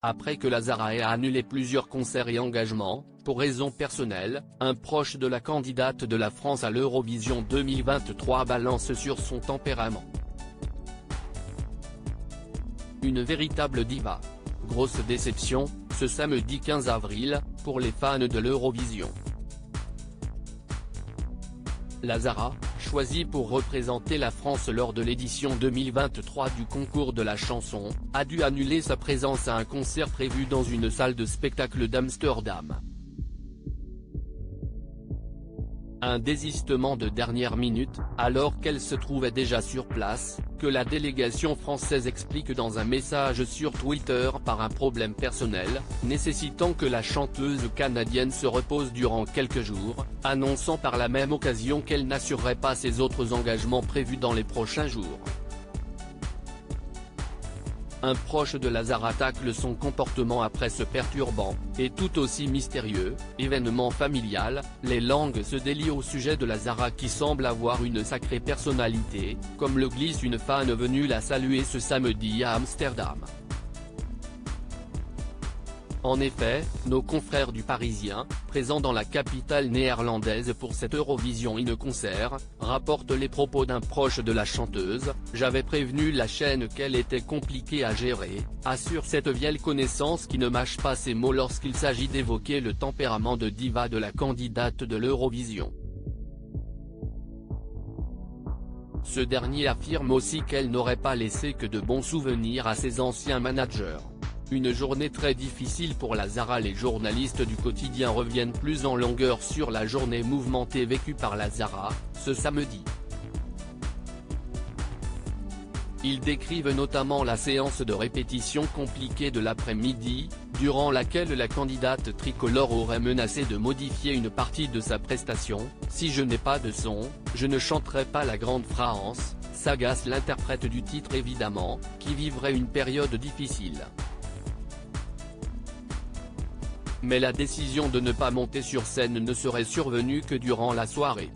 Après que Lazara ait annulé plusieurs concerts et engagements, pour raisons personnelles, un proche de la candidate de la France à l'Eurovision 2023 balance sur son tempérament. Une véritable diva. Grosse déception, ce samedi 15 avril, pour les fans de l'Eurovision. Lazara, choisie pour représenter la France lors de l'édition 2023 du concours de la chanson, a dû annuler sa présence à un concert prévu dans une salle de spectacle d'Amsterdam. Un désistement de dernière minute, alors qu'elle se trouvait déjà sur place, que la délégation française explique dans un message sur Twitter par un problème personnel, nécessitant que la chanteuse canadienne se repose durant quelques jours, annonçant par la même occasion qu'elle n'assurerait pas ses autres engagements prévus dans les prochains jours. Un proche de Lazara tacle son comportement après ce perturbant, et tout aussi mystérieux, événement familial. Les langues se délient au sujet de Lazara qui semble avoir une sacrée personnalité, comme le glisse une fan venue la saluer ce samedi à Amsterdam. En effet, nos confrères du Parisien, présents dans la capitale néerlandaise pour cette Eurovision in concert, rapportent les propos d'un proche de la chanteuse. « J'avais prévenu la chaîne qu'elle était compliquée à gérer », assure cette vieille connaissance qui ne mâche pas ses mots lorsqu'il s'agit d'évoquer le tempérament de diva de la candidate de l'Eurovision. Ce dernier affirme aussi qu'elle n'aurait pas laissé que de bons souvenirs à ses anciens managers. Une journée très difficile pour Lazara. Les journalistes du quotidien reviennent plus en longueur sur la journée mouvementée vécue par Lazara, ce samedi. Ils décrivent notamment la séance de répétition compliquée de l'après-midi, durant laquelle la candidate tricolore aurait menacé de modifier une partie de sa prestation. « Si je n'ai pas de son, je ne chanterai pas la grande France », s'agace l'interprète du titre évidemment, qui vivrait une période difficile. Mais la décision de ne pas monter sur scène ne serait survenue que durant la soirée.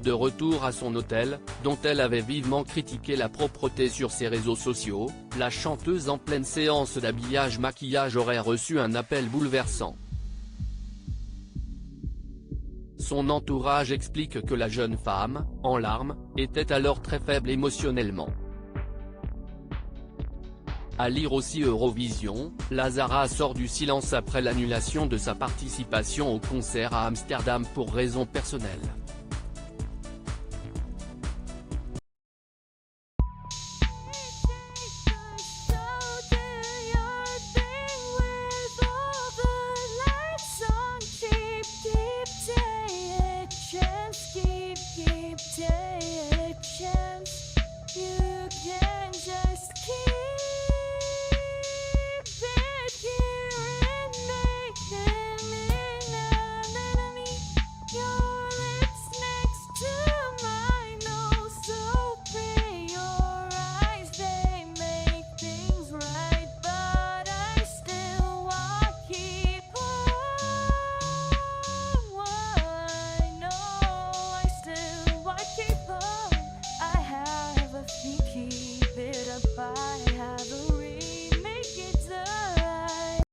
De retour à son hôtel, dont elle avait vivement critiqué la propreté sur ses réseaux sociaux, la chanteuse en pleine séance d'habillage-maquillage aurait reçu un appel bouleversant. Son entourage explique que la jeune femme, en larmes, était alors très faible émotionnellement. À lire aussi Eurovision, Lazara sort du silence après l'annulation de sa participation au concert à Amsterdam pour raisons personnelles.